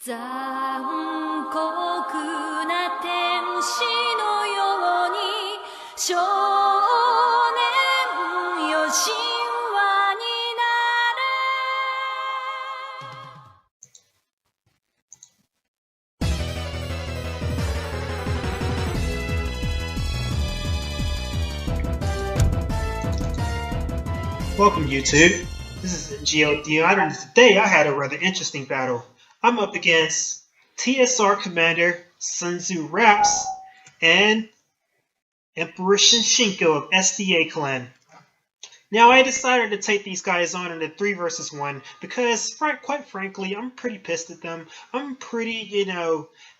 残酷な天使のように少年よ神話になる。Welcome YouTube. This is MGL Dion, and today I had a rather interesting battle. I'm up against TsR Commander Sun Tzu Raps and Emperor Shinshinko of SDA Clan. Now I decided to take these guys on in a 3 versus 1 because, quite frankly, I'm pretty pissed at them. I'm pretty,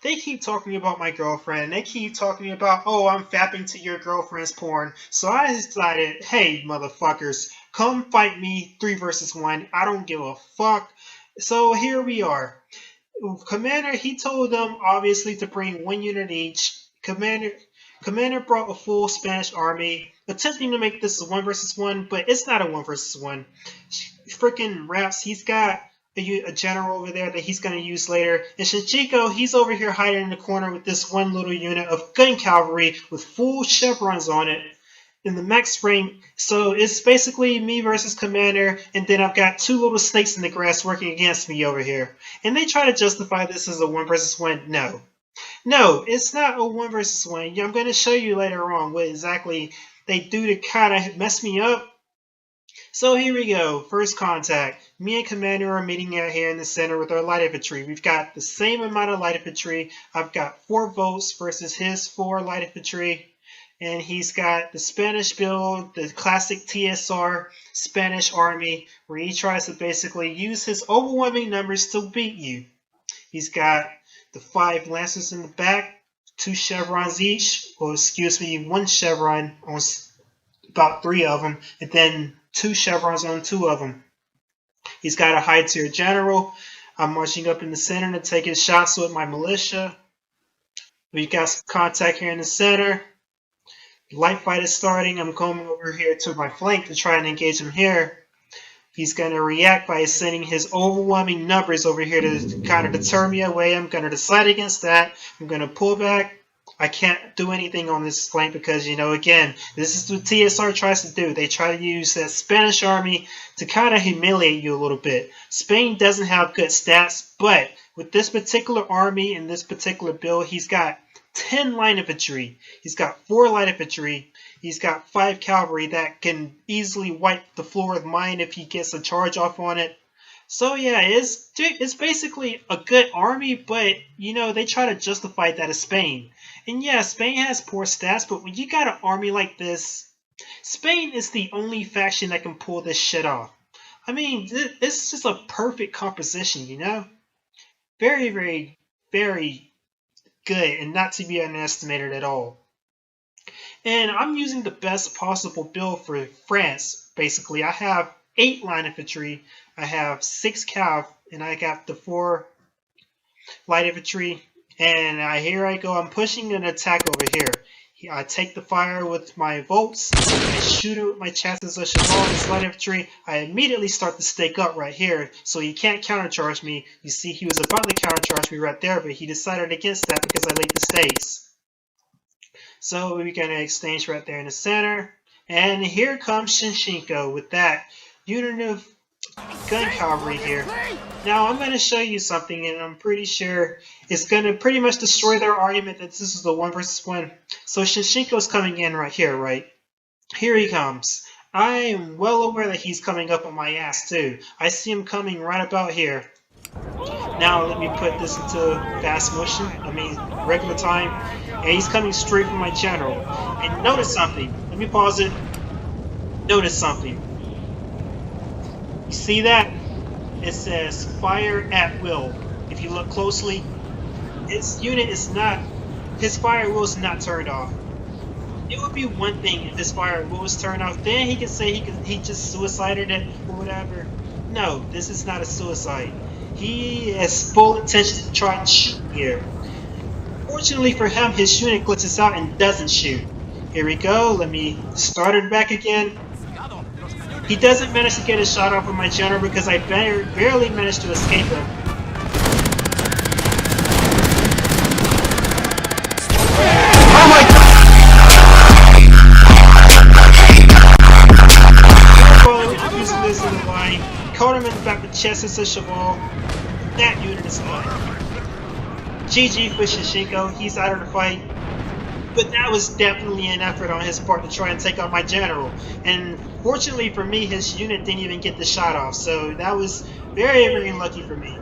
they keep talking about my girlfriend. They keep talking about, oh, I'm fapping to your girlfriend's porn. So I decided, hey, motherfuckers, come fight me 3 versus 1. I don't give a fuck. So here we are. Commander, he told them, obviously, to bring 1 unit each. Commander brought a full Spanish army, attempting to make this a 1 versus 1, but it's not a 1 versus 1. Freaking Raps, he's got a general over there that he's going to use later. And Shinshinko, he's over here hiding in the corner with this one little unit of gun cavalry with full chevrons on it in the max rank. So it's basically me versus Commander, and then I've got 2 little snakes in the grass working against me over here. And they try to justify this as a 1 versus 1. No, it's not a 1 versus 1. I'm going to show you later on what exactly they do to kind of mess me up. So here we go. First contact. Me and Commander are meeting out here in the center with our light infantry. We've got the same amount of light infantry. I've got 4 votes versus his 4 light infantry. And he's got the Spanish build, the classic TsR Spanish army, where he tries to basically use his overwhelming numbers to beat you. He's got the 5 lancers in the back, 2 chevrons each, or excuse me, 1 chevron on about 3 of them, and then 2 chevrons on 2 of them. He's got a high tier general. I'm marching up in the center to take his shots with my militia. We've got some contact here in the center. Light fight is starting. I'm coming over here to my flank to try and engage him here. He's going to react by sending his overwhelming numbers over here to kind of deter me away. I'm going to decide against that. I'm going to pull back. I can't do anything on this flank because, again, this is what TsR tries to do. They try to use that Spanish army to kind of humiliate you a little bit. Spain doesn't have good stats, but with this particular army and this particular build, he's got 10 light infantry. He's got 4 light infantry. He's got 5 cavalry that can easily wipe the floor with mine if he gets a charge off on it. So yeah, it's basically a good army, but they try to justify that as Spain. And yeah, Spain has poor stats, but when you got an army like this, Spain is the only faction that can pull this shit off. I mean, it's just a perfect composition, Very, very, very good and not to be underestimated at all. And I'm using the best possible build for France, basically. I have 8 line infantry, I have 6 cav, and I got the 4 light infantry. And here I go, I'm pushing an attack over here. I take the fire with my volts, I shoot it with my chances of Cheval and light infantry. I immediately start to stake up right here, so he can't countercharge me. You see, he was about to countercharge me right there, but he decided against that because I laid the stakes. So we're going to exchange right there in the center. And here comes Shinshinko with that unit of gun cavalry here. Now I'm going to show you something, and I'm pretty sure it's going to pretty much destroy their argument that this is the 1 versus 1. So Shinshinko's coming in right here, right? Here he comes. I am well aware that he's coming up on my ass too. I see him coming right about here. Now let me put this into fast motion, regular time. And he's coming straight from my general. And notice something. Let me pause it. Notice something. You see that? It says fire at will. If you look closely, his unit is not, his fire will is not turned off. It would be one thing if his fire will was turned off, then he could say he just suicided it or whatever. No, this is not a suicide. He has full intention to try and shoot here. Fortunately for him, his unit glitches out and doesn't shoot. Here we go, let me start it back again. He doesn't manage to get a shot off of my general because I barely managed to escape him. TsR Cheval. That unit is gone. GG for Shishiko, he's out of the fight. But that was definitely an effort on his part to try and take out my general. And fortunately for me, his unit didn't even get the shot off. So that was very, very lucky for me.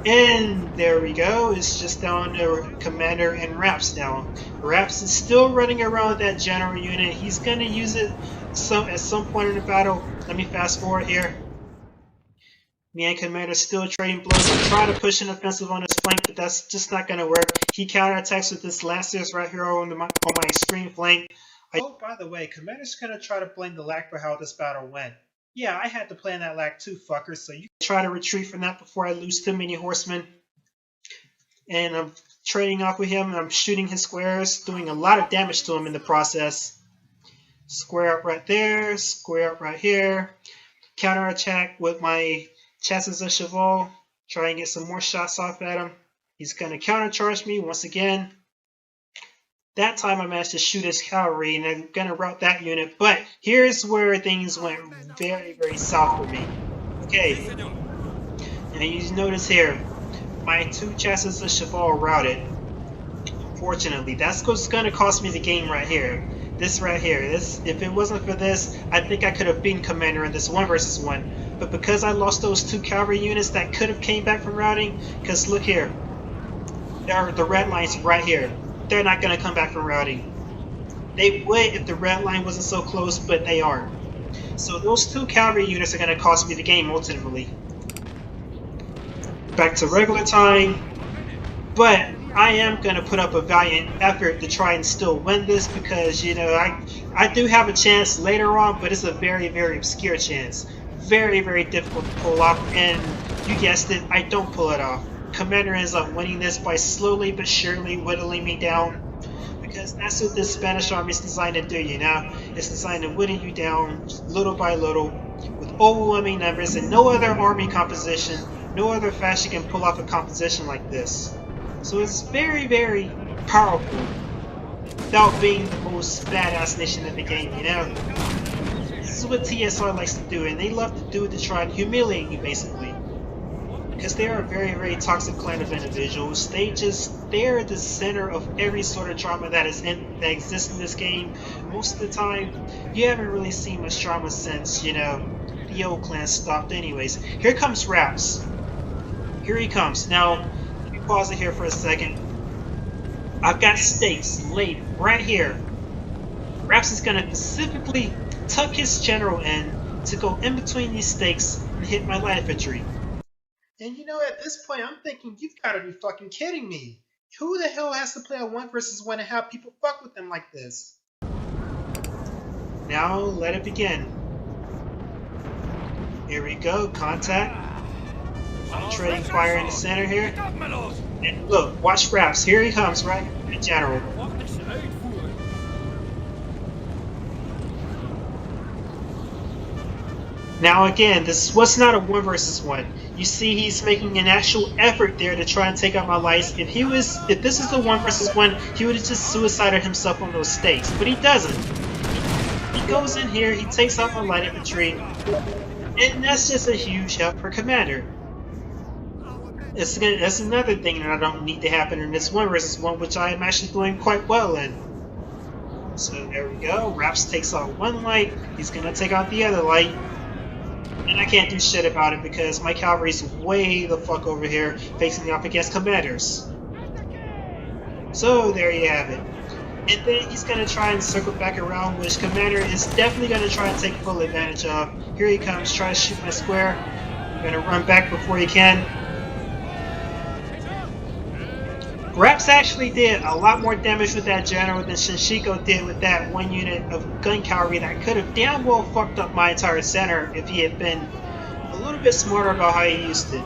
And there we go. It's just down to Commander and Raps now. Raps is still running around with that general unit. He's going to use it at some point in the battle. Let me fast forward here. Me and Commander still trading blows. I'm trying to push an offensive on his flank, but that's just not going to work. He counterattacks with this Lancers right here on my extreme flank. Oh, by the way, Commander's going to try to blame the lag for how this battle went. Yeah, I had to plan that lag too, fuckers, so you try to retreat from that before I lose too many horsemen. And I'm trading off with him, and I'm shooting his squares, doing a lot of damage to him in the process. Square up right there, square up right here. Counterattack with my TsR Cheval, try and get some more shots off at him. He's going to countercharge me once again. That time I managed to shoot his cavalry, and I'm going to rout that unit. But here's where things went very, very south for me. Okay, and you notice here, my two TsR Cheval routed. Unfortunately, that's what's going to cost me the game right here. This right here. This, if it wasn't for this, I think I could have beaten Commander in this 1 versus 1. But because I lost those 2 cavalry units that could have came back from routing, because look here, there are the red lines right here. They're not going to come back from routing. They would if the red line wasn't so close, but they aren't. So those 2 cavalry units are going to cost me the game ultimately. Back to regular time. But I am going to put up a valiant effort to try and still win this because, you know, I do have a chance later on, but it's a very, very obscure chance. Very, very difficult to pull off, and you guessed it, I don't pull it off. Commander ends up winning this by slowly but surely whittling me down, because that's what this Spanish army is designed to do, you know? It's designed to whittle you down little by little with overwhelming numbers, and no other army composition, no other faction can pull off a composition like this. So it's very, very powerful without being the most badass nation in the game, you know? This is what TsR likes to do, and they love to do it to try and humiliate you, basically. Because they are a very, very toxic clan of individuals. They're the center of every sort of drama that exists in this game. Most of the time, you haven't really seen much drama since, you know, the old clan stopped anyways. Here comes Raps. Here he comes. Now, let me pause it here for a second. I've got stakes laid right here. Raps is going to specifically tuck his general in to go in between these stakes and hit my light infantry. And you know, at this point, I'm thinking, you've got to be fucking kidding me. Who the hell has to play a 1 versus 1 and have people fuck with them like this? Now, let it begin. Here we go, contact. I'm trading fire in the center here. And look, watch Raps. Here he comes, right? The general. Now again, this was not a 1 versus 1. You see he's making an actual effort there to try and take out my lights. If this is a 1 versus 1, he would have just suicided himself on those stakes. But he doesn't. He goes in here, he takes out my light infantry, and that's just a huge help for Commander. That's another thing that I don't need to happen in this 1 versus 1, which I am actually doing quite well in. So there we go. Raps takes out one light, he's gonna take out the other light. And I can't do shit about it because my cavalry's way the fuck over here facing off against Commanders. So there you have it. And then he's going to try and circle back around, which Commander is definitely going to try and take full advantage of. Here he comes, try to shoot my square. I'm going to run back before he can. Raps actually did a lot more damage with that general than Shishiko did with that 1 unit of gun cavalry that could have damn well fucked up my entire center if he had been a little bit smarter about how he used it.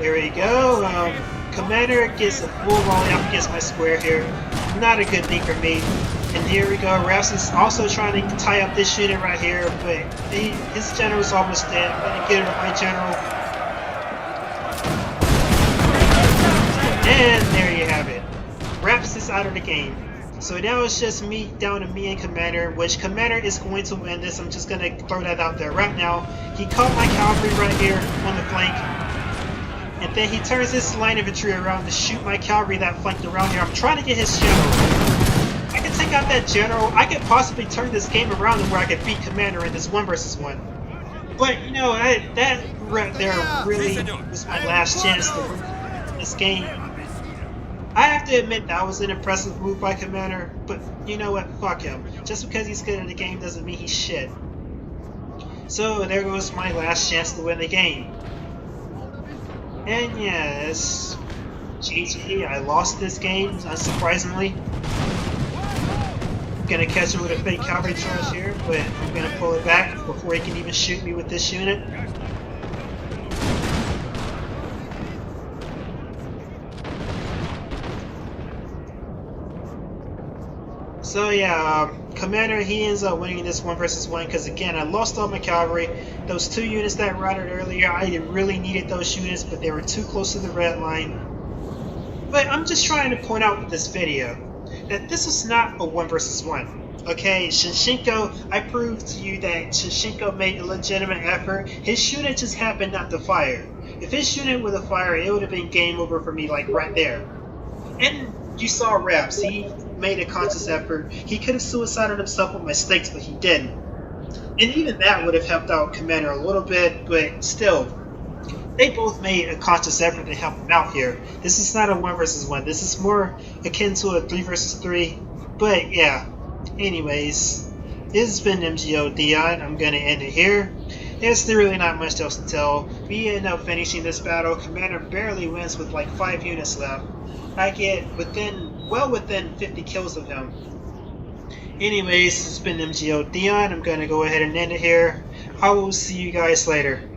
There we go. Commander gets a full volley up against my square here. Not a good thing for me. And here we go. Raps is also trying to tie up this unit right here, but his general's almost dead. I'm going to get rid of my general. And there you have it. Raps is out of the game. So now it's just me down to me and Commander, which Commander is going to win this. I'm just going to throw that out there right now. He caught my cavalry right here on the flank. And then he turns his line infantry around to shoot my cavalry that flanked around here. I'm trying to get his general. I can take out that general. I could possibly turn this game around to where I could beat Commander in this 1 versus 1. But, you know, that right there really was my last chance to win this game. I have to admit that was an impressive move by Commander, but you know what? Fuck him. Just because he's good at the game doesn't mean he's shit. So there goes my last chance to win the game. And yes, GG, I lost this game, unsurprisingly. I'm gonna catch him with a fake cavalry charge here, but I'm gonna pull it back before he can even shoot me with this unit. So yeah, Commander, he ends up winning this 1 versus 1 because again, I lost all my cavalry. Those 2 units that routed earlier, I really needed those units, but they were too close to the red line. But I'm just trying to point out with this video that this was not a 1 versus 1. Okay, Shinshinko, I proved to you that Shinshinko made a legitimate effort. His unit just happened not to fire. If his unit would have fired, it would have been game over for me, like right there. And you saw Raps, he made a conscious effort. He could have suicided himself with my stakes, but he didn't. And even that would have helped out Commander a little bit, but still, they both made a conscious effort to help him out here. This is not a 1 versus 1. This is more akin to a 3 versus 3. But yeah, anyways, this has been MGL Dion. I'm going to end it here. There's really not much else to tell. We end up finishing this battle. Commander barely wins with like 5 units left. I get well within 50 kills of him. Anyways, this has been MGL Dion. I'm going to go ahead and end it here. I will see you guys later.